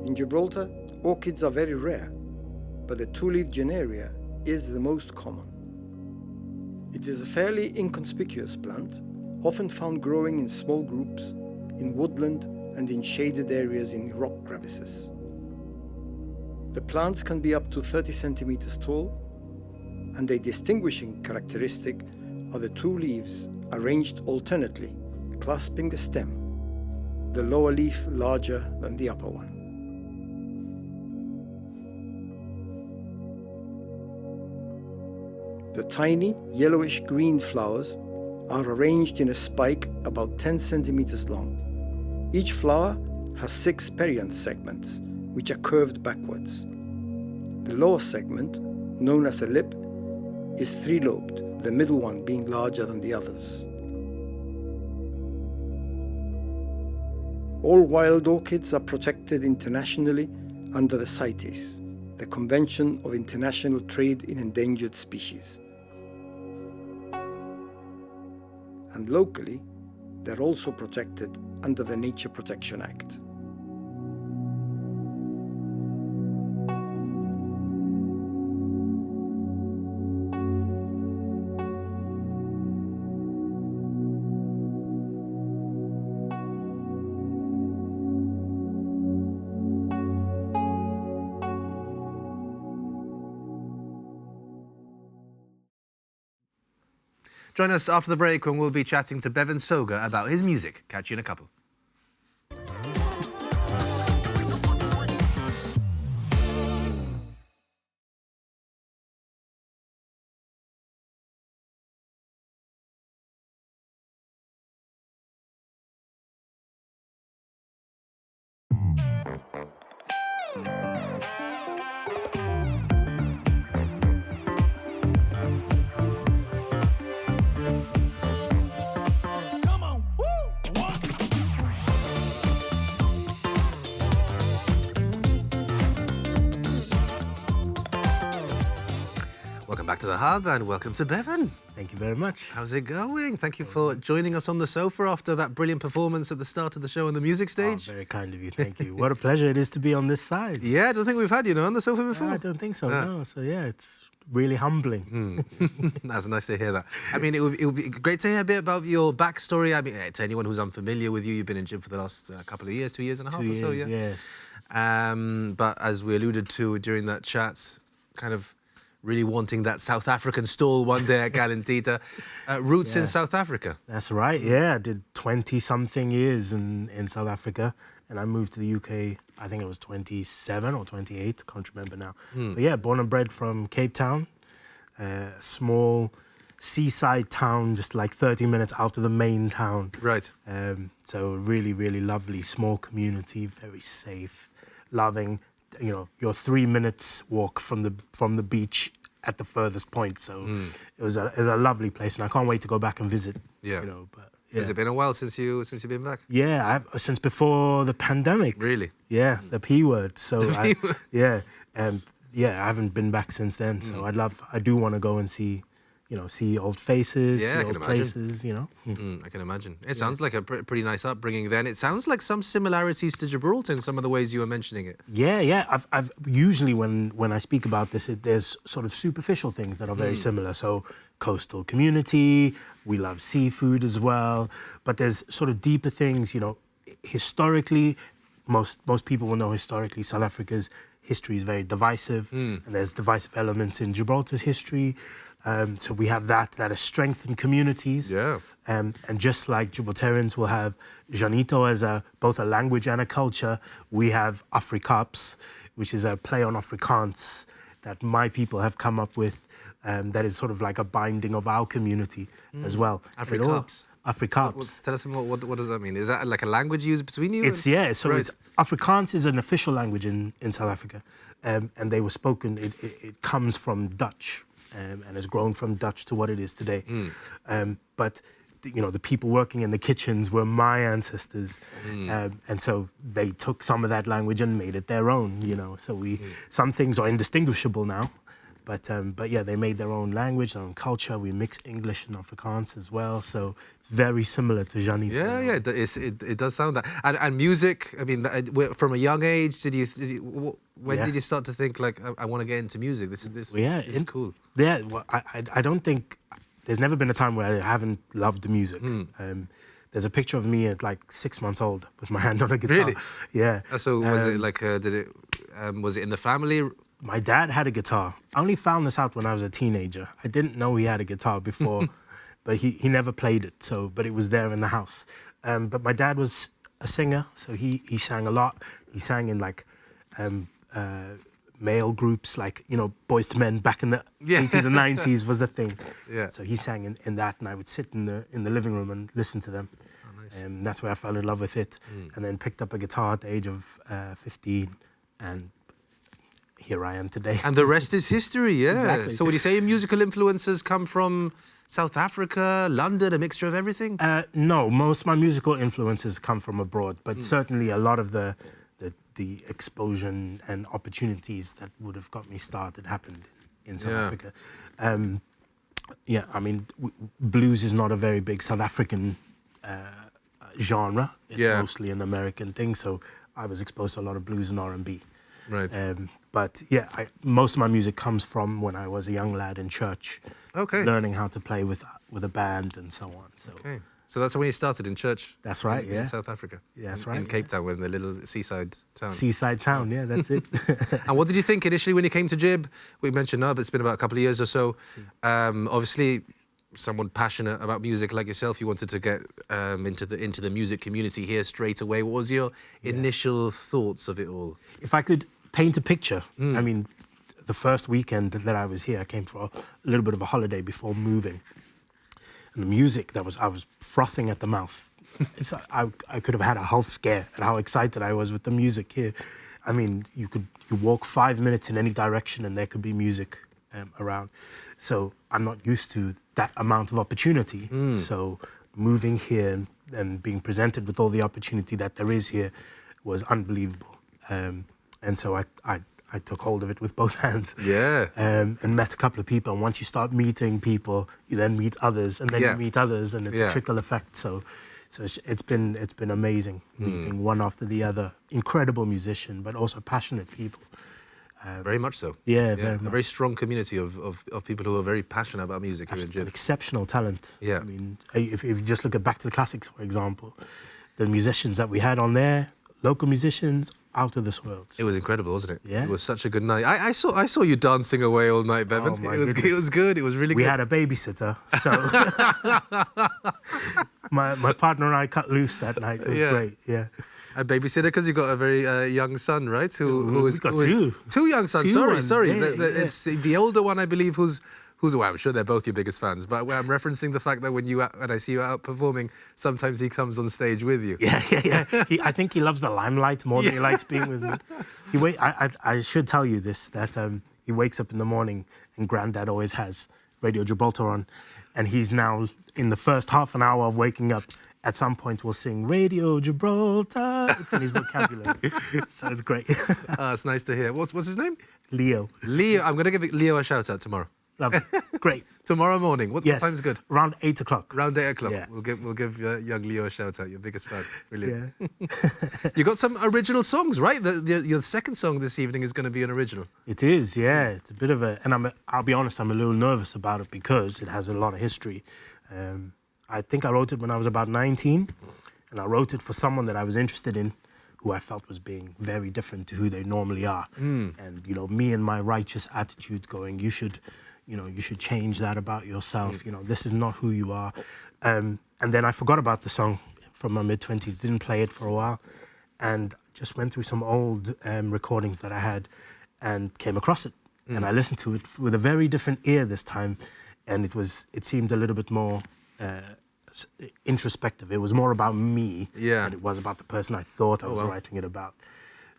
Speaker 10: In Gibraltar, orchids are very rare, but the two-leaved Genaria is the most common. It is a fairly inconspicuous plant, often found growing in small groups, in woodland and in shaded areas in rock crevices. The plants can be up to 30 centimeters tall, and a distinguishing characteristic are the two leaves arranged alternately, clasping the stem, the lower leaf larger than the upper one. The tiny yellowish-green flowers are arranged in a spike about 10 centimeters long. Each flower has 6 perianth segments, which are curved backwards. The lower segment, known as a lip, is 3-lobed, the middle one being larger than the others. All wild orchids are protected internationally under the CITES, the Convention of International Trade in Endangered Species. And locally, they're also protected under the Nature Protection Act.
Speaker 1: Join us after the break when we'll be chatting to Bevan Soga about his music. Catch you in a couple. Welcome back to the Hub and welcome to Bevan.
Speaker 2: Thank you very much.
Speaker 1: How's it going? Thank you for joining us on the sofa after that brilliant performance at the start of the show on the music stage.
Speaker 2: Oh, very kind of you, thank you. What a pleasure it is to be on this side.
Speaker 1: Yeah, I don't think we've had you on the sofa before.
Speaker 2: No, I don't think so, no. So yeah, it's really humbling.
Speaker 1: That's nice to hear that. I mean, it would be great to hear a bit about your backstory. I mean, to anyone who's unfamiliar with you, you've been in gym for the last couple of years, 2 years and a half
Speaker 2: 2
Speaker 1: or so,
Speaker 2: years,
Speaker 1: yeah. But as we alluded to during that chat, kind of really wanting that South African stall one day at Calentita. Roots in South Africa.
Speaker 2: That's right, yeah. I did 20-something years in South Africa, and I moved to the UK, I think it was 27 or 28, can't remember now. But yeah, born and bred from Cape Town, a small seaside town, just like 30 minutes out of the main town.
Speaker 1: Right.
Speaker 2: So really, really lovely, small community, very safe, loving. You know, you're 3 minutes walk from the beach at the furthest point. So it was a lovely place, and I can't wait to go back and visit. Yeah. You know, but yeah.
Speaker 1: Has it been a while since you've been back?
Speaker 2: Yeah, since before the pandemic.
Speaker 1: Really?
Speaker 2: Yeah, the P word. So I haven't been back since then. So I do want to go and see old faces, see old places, you know.
Speaker 1: I can imagine. It sounds like a pretty nice upbringing then. It sounds like some similarities to Gibraltar in some of the ways you were mentioning it.
Speaker 2: Yeah. I've usually when I speak about this, there's sort of superficial things that are very similar. So coastal community, we love seafood as well, but there's sort of deeper things, you know, historically, most people will know historically South Africa's history is very divisive, and there's divisive elements in Gibraltar's history. So we have that has strengthened communities.
Speaker 1: Yeah.
Speaker 2: And just like Gibraltarians will have Janito as both a language and a culture, we have Afrikaans, which is a play on Afrikaans that my people have come up with, that is sort of like a binding of our community as well.
Speaker 1: Afrikaans?
Speaker 2: Afrikaans.
Speaker 1: Tell us what does that mean? Is that like a language used between you?
Speaker 2: It's Afrikaans is an official language in South Africa, and they were spoken. It comes from Dutch, and has grown from Dutch to what it is today. But you know, the people working in the kitchens were my ancestors, and so they took some of that language and made it their own. You know, so some things are indistinguishable now. But yeah, they made their own language, their own culture. We mix English and Afrikaans as well, so it's very similar to Janito.
Speaker 1: Yeah, it does sound that. And music, I mean, from a young age, did you start to think like, I want to get into music? This is cool.
Speaker 2: Yeah, well, I don't think there's never been a time where I haven't loved the music. there's a picture of me at like 6 months old with my hand on a guitar.
Speaker 1: Really?
Speaker 2: Yeah.
Speaker 1: So was it like, was it in the family?
Speaker 2: My dad had a guitar. I only found this out when I was a teenager. I didn't know he had a guitar before, but he never played it. So, but it was there in the house. But my dad was a singer, so he sang a lot. He sang in like male groups, like, you know, Boys to Men back in the 80s and 90s was the thing.
Speaker 1: Yeah.
Speaker 2: So he sang in that, and I would sit in the living room and listen to them.
Speaker 1: Oh, nice.
Speaker 2: And that's where I fell in love with it. And then picked up a guitar at the age of 15, and here I am today.
Speaker 1: And the rest is history, yeah.
Speaker 2: Exactly.
Speaker 1: So would you say your musical influences come from South Africa, London, a mixture of everything?
Speaker 2: No, most of my musical influences come from abroad, but certainly a lot of the exposure and opportunities that would have got me started happened in South Africa. Yeah, I mean, blues is not a very big South African genre. It's mostly an American thing, so I was exposed to a lot of blues and R&B.
Speaker 1: Right.
Speaker 2: But yeah, most of my music comes from when I was a young lad in church, learning how to play with a band and so on. So.
Speaker 1: Okay. So that's when you started in church?
Speaker 2: That's right,
Speaker 1: in South Africa?
Speaker 2: Yeah, that's right.
Speaker 1: In Cape Town, in the little seaside town?
Speaker 2: Seaside town, yeah, that's it.
Speaker 1: And what did you think initially when you came to Gib? We mentioned now, but it's been about a couple of years or so. Obviously, someone passionate about music like yourself, you wanted to get into the music community here straight away. What was your initial thoughts of it all?
Speaker 2: If I could paint a picture, I mean, the first weekend that I was here, I came for a little bit of a holiday before moving. And the music, I was frothing at the mouth. I could have had a health scare at how excited I was with the music here. I mean, you walk 5 minutes in any direction and there could be music around. So I'm not used to that amount of opportunity. So moving here and being presented with all the opportunity that there is here was unbelievable. And so I took hold of it with both hands.
Speaker 1: Yeah.
Speaker 2: And met a couple of people. And once you start meeting people, you then meet others, and then you meet others, and it's a trickle effect. So it's been amazing meeting one after the other. Incredible musician, but also passionate people.
Speaker 1: Very much so.
Speaker 2: Yeah, very much.
Speaker 1: A very strong community of people who are very passionate about music here in Gib.
Speaker 2: Exceptional talent.
Speaker 1: Yeah.
Speaker 2: I mean, if you just look at Back to the Classics, for example, the musicians that we had on there, local musicians, out of this world.
Speaker 1: It was incredible, wasn't it?
Speaker 2: Yeah.
Speaker 1: It was such a good night. I saw you dancing away all night, Bevan.
Speaker 2: Oh,
Speaker 1: It was good. It was really good.
Speaker 2: We had a babysitter, so my partner and I cut loose that night. It was great. Yeah.
Speaker 1: A babysitter because you got a very young son, right? Who is two young sons. Sorry.
Speaker 2: Yeah,
Speaker 1: It's the older one, I believe, who's well, I'm sure they're both your biggest fans, but I'm referencing the fact that when I see you out performing, sometimes he comes on stage with you.
Speaker 2: Yeah. I think he loves the limelight more than he likes being with me. I should tell you this, that he wakes up in the morning and Granddad always has Radio Gibraltar on, and he's now, in the first half an hour of waking up, at some point will sing Radio Gibraltar. It's in his vocabulary. So it's great.
Speaker 1: It's nice to hear. What's his name?
Speaker 2: Leo.
Speaker 1: I'm going to give Leo a shout out tomorrow.
Speaker 2: Lovely. Great.
Speaker 1: Tomorrow morning. What time's good?
Speaker 2: Around 8 o'clock.
Speaker 1: Around 8 o'clock.
Speaker 2: Yeah.
Speaker 1: We'll give young Leo a shout out. Your biggest fan. Brilliant.
Speaker 2: Yeah.
Speaker 1: You got some original songs, right? Your second song this evening is going to be an original.
Speaker 2: It is, yeah. It's a bit of a, and I'll be honest, I'm a little nervous about it because it has a lot of history. I think I wrote it when I was about 19, and I wrote it for someone that I was interested in, who I felt was being very different to who they normally are. And, you know, me and my righteous attitude going, you should change that about yourself. You know, this is not who you are. And then I forgot about the song from my mid-20s, didn't play it for a while, and just went through some old recordings that I had and came across it. And I listened to it with a very different ear this time, and it seemed a little bit more introspective. It was more about me than it was about the person I thought I was writing it about.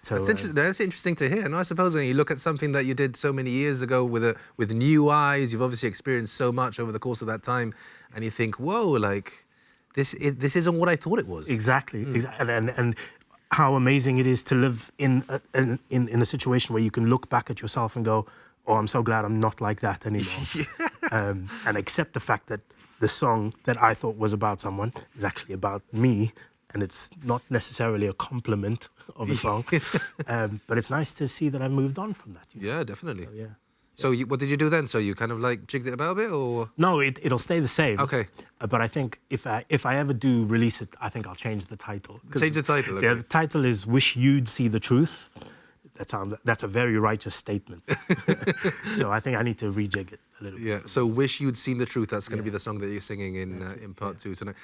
Speaker 2: So
Speaker 1: that's interesting to hear. And I suppose when you look at something that you did so many years ago with new eyes, you've obviously experienced so much over the course of that time, and you think, whoa, like this isn't what I thought it was.
Speaker 2: Exactly. And how amazing it is to live in a situation where you can look back at yourself and go, oh, I'm so glad I'm not like that anymore. And accept the fact that the song that I thought was about someone is actually about me, and it's not necessarily a compliment of a song. But it's nice to see that I moved on from that.
Speaker 1: Yeah, definitely.
Speaker 2: So, yeah.
Speaker 1: So what did you do then? So you kind of like jigged it about a bit, or?
Speaker 2: No, it'll stay the same.
Speaker 1: Okay.
Speaker 2: But I think if I ever do release it, I think I'll change the title.
Speaker 1: Change the title. Okay.
Speaker 2: Yeah, the title is "Wish You'd See the Truth." That's a very righteous statement. So I think I need to rejig it a little bit.
Speaker 1: Yeah. So "Wish You'd Seen the Truth." That's going to be the song that you're singing in part 2 tonight.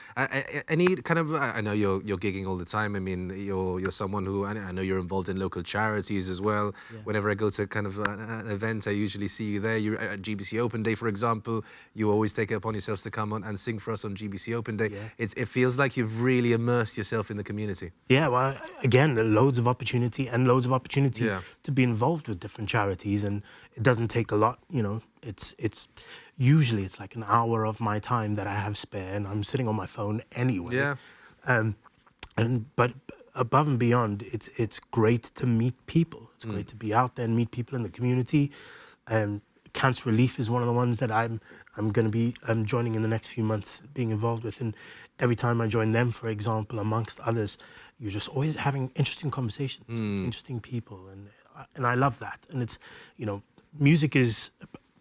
Speaker 1: Any kind of? I know you're gigging all the time. I mean, you're someone who I know you're involved in local charities as well. Yeah. Whenever I go to kind of an event, I usually see you there. You at GBC Open Day, for example. You always take it upon yourselves to come on and sing for us on GBC Open Day. Yeah. It feels like you've really immersed yourself in the community.
Speaker 2: Yeah. Well, again, loads of opportunity to be involved with different charities, and it doesn't take a lot. You know, it's usually it's like an hour of my time that I have spare, and I'm sitting on my phone anyway.
Speaker 1: Yeah.
Speaker 2: But above and beyond, it's great to meet people. It's great to be out there and meet people in the community. Cancer Relief is one of the ones that I'm going to be joining in the next few months, being involved with. And every time I join them, for example, amongst others, you're just always having interesting conversations, interesting people, and I love that. And it's, you know,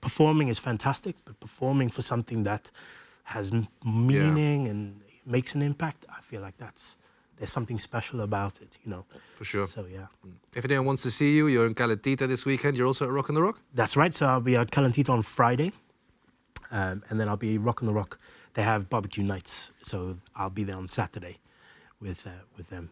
Speaker 2: performing is fantastic, but performing for something that has meaning and makes an impact, I feel like there's something special about it, you know.
Speaker 1: For sure.
Speaker 2: So, yeah.
Speaker 1: If anyone wants to see you, you're in Calentita this weekend. You're also at Rock on the Rock?
Speaker 2: That's right. So I'll be at Calentita on Friday, and then I'll be Rock on the Rock. They have barbecue nights, so I'll be there on Saturday with them.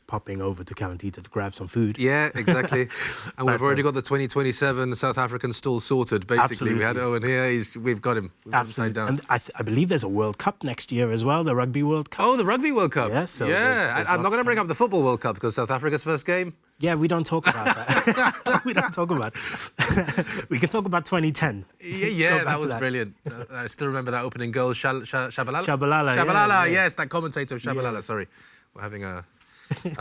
Speaker 2: Popping over to Calentita to grab some food.
Speaker 1: Yeah, exactly. And we've already got the 2027 South African stall sorted, basically.
Speaker 2: Absolutely.
Speaker 1: We had Owen here, we've got him.
Speaker 2: Absolutely.
Speaker 1: Down.
Speaker 2: And I believe there's a World Cup next year as well, the Rugby World Cup.
Speaker 1: Oh, the Rugby World Cup.
Speaker 2: Yeah, so
Speaker 1: there's I'm not going to bring up the Football World Cup because South Africa's first game.
Speaker 2: Yeah, we don't talk about that. We don't talk about it. We can talk about 2010.
Speaker 1: Yeah, that was brilliant. I still remember that opening goal, Shabalala?
Speaker 2: Shabalala,
Speaker 1: Shabalala, yes, that commentator, Shabalala, sorry. We're having a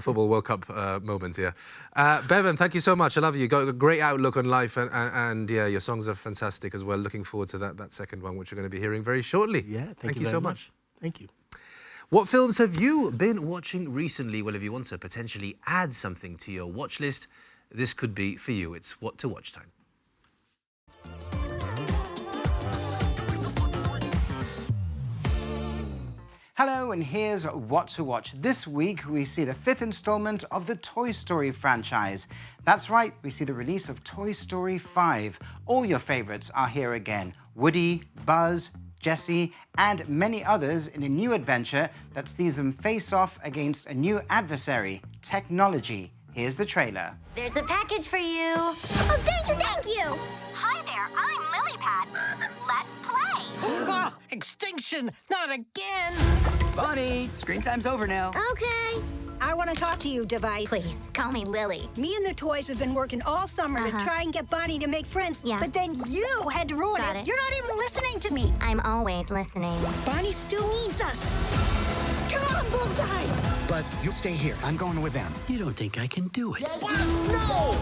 Speaker 1: Football World Cup moment here. Bevan, thank you so much. I love you. You've got a great outlook on life, and yeah, your songs are fantastic as well. Looking forward to that second one, which we're going to be hearing very shortly.
Speaker 2: Yeah, thank you
Speaker 1: so much.
Speaker 2: Thank you.
Speaker 1: What films have you been watching recently? Well, if you want to potentially add something to your watch list, this could be for you. It's What to Watch time.
Speaker 11: Hello, and here's What to Watch. This week, we see the 5th installment of the Toy Story franchise. That's right, we see the release of Toy Story 5. All your favorites are here again. Woody, Buzz, Jessie, and many others in a new adventure that sees them face off against a new adversary, technology. Here's the trailer.
Speaker 12: There's a package for you.
Speaker 13: Oh, thank you, thank you.
Speaker 12: Hi there, I'm Lilypad. Let's play.
Speaker 14: Oh, extinction, not again. Bunny, screen time's over now.
Speaker 13: Okay. I want to talk to you, device.
Speaker 12: Please, call me Lily.
Speaker 13: Me and the toys have been working all summer to try and get Bonnie to make friends.
Speaker 12: Yeah.
Speaker 13: But then you had to ruin it. You're not even listening to me.
Speaker 12: I'm always listening.
Speaker 13: Bonnie still needs us. Come on, Bullseye.
Speaker 14: Buzz, you stay here. I'm going with them. You don't think I can do it?
Speaker 13: Yes, no!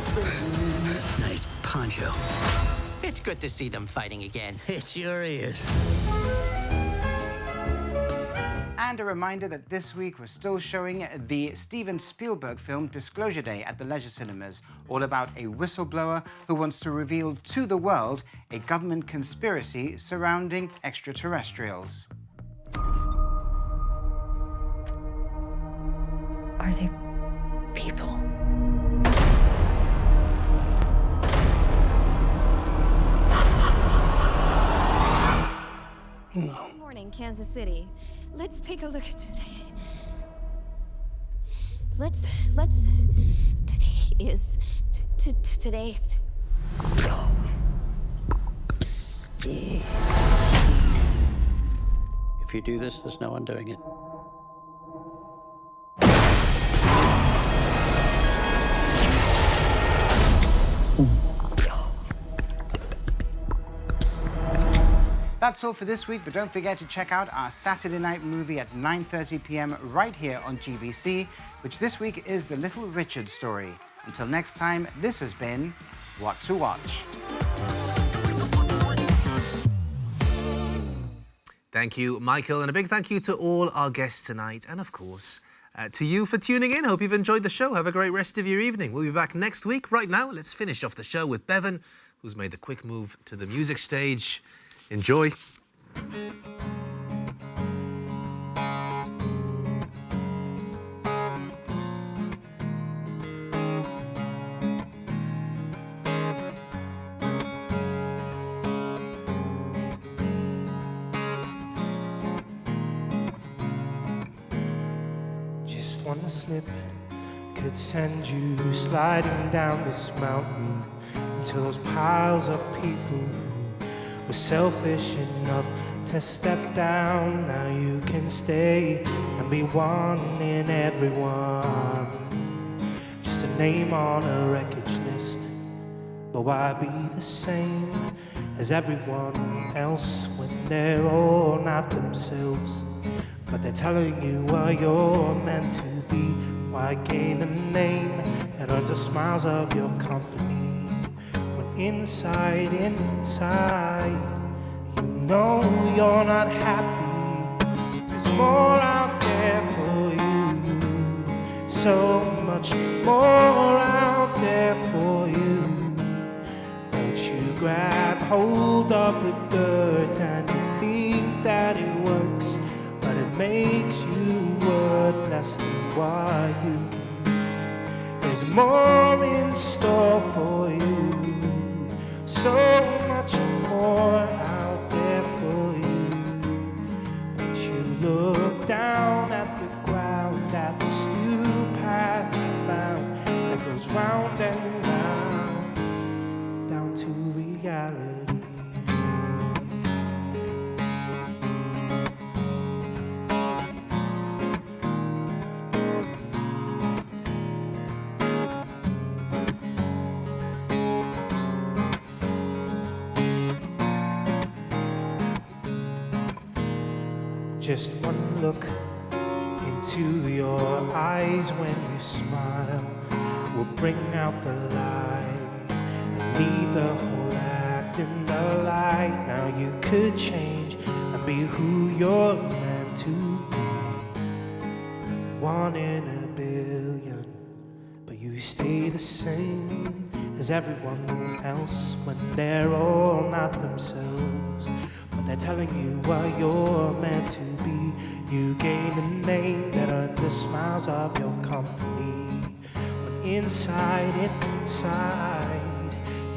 Speaker 14: Nice poncho. It's good to see them fighting again. It sure is.
Speaker 11: And a reminder that this week we're still showing the Steven Spielberg film Disclosure Day at the Leisure Cinemas, all about a whistleblower who wants to reveal to the world a government conspiracy surrounding extraterrestrials.
Speaker 15: Are they people?
Speaker 16: Good morning, Kansas City. Let's take a look at today. Today is today's.
Speaker 17: If you do this, there's no undoing it.
Speaker 11: That's all for this week, but don't forget to check out our Saturday night movie at 9:30 p.m. right here on GBC, which this week is The Little Richard Story. Until next time, this has been What to Watch.
Speaker 1: Thank you, Michael, and a big thank you to all our guests tonight, and of course, to you for tuning in. Hope you've enjoyed the show. Have a great rest of your evening. We'll be back next week. Right now, let's finish off the show with Bevan who's made the quick move to the music stage. Enjoy.
Speaker 18: Just one slip could send you sliding down this mountain into those piles of people who were selfish enough to step down. Now you can stay and be one in everyone, just a name on a wreckage list. But why be the same as everyone else when they're all not themselves? But they're telling you what you're meant to be. Why gain a name that earns the smiles of your company when inside, you know you're not happy? There's more out there for you, so much more out there for you. But you grab hold of the dirt and you think that it works, but it makes you worth less than what you can be. There's more in store for you, so much more out there for you. But you look down at the ground, at this new path you found that goes round and round, down to reality. Just one look into your eyes when you smile will bring out the light and leave the whole act in the light. Now you could change and be who you're meant to be, one in a billion, but you stay the same as everyone else when they're all not themselves. But they're telling you what you're meant to be. You gain a name that earns the smiles of your company when inside,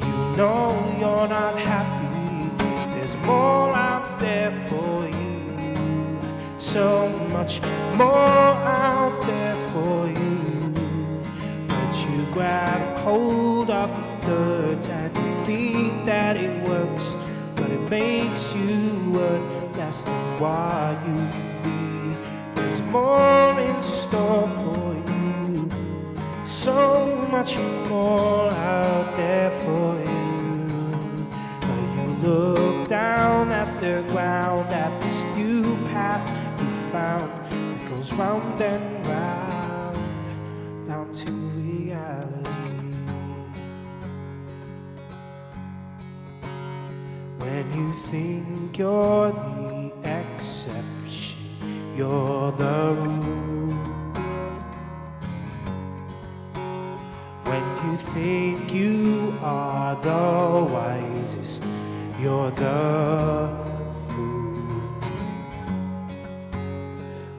Speaker 18: you know you're not happy. There's more out there for you, so much more out there for you. But you grab hold of the dirt and you think that it works, but it makes you worth less than what you can be. There's more in store for you, so much more out there for you. But you look down at the ground, at this new path you found that goes round and round, down to reality. When you think you're the exception, you're the rule. When you think you are the wisest, you're the fool.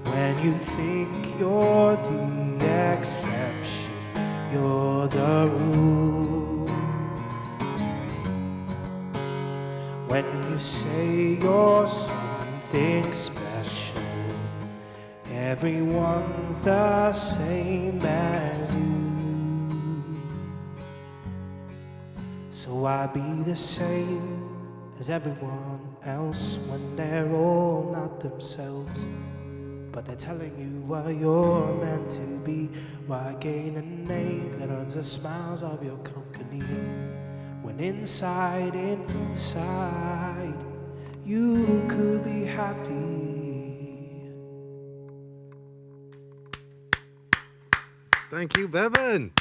Speaker 18: When you think you're the exception, you're the rule. When you say you're something special, everyone's the same as you. So why be the same as everyone else when they're all not themselves? But they're telling you what you're meant to be. Why gain a name that earns the smiles of your company when inside, you could be happy?
Speaker 1: Thank you, Bevan.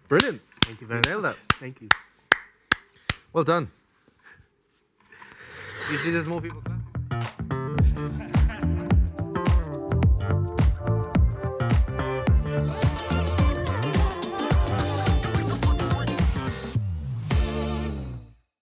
Speaker 1: Brilliant.
Speaker 2: Thank you very much.
Speaker 1: Nailed that.
Speaker 2: Thank you.
Speaker 1: Well done. You see there's more people clapping?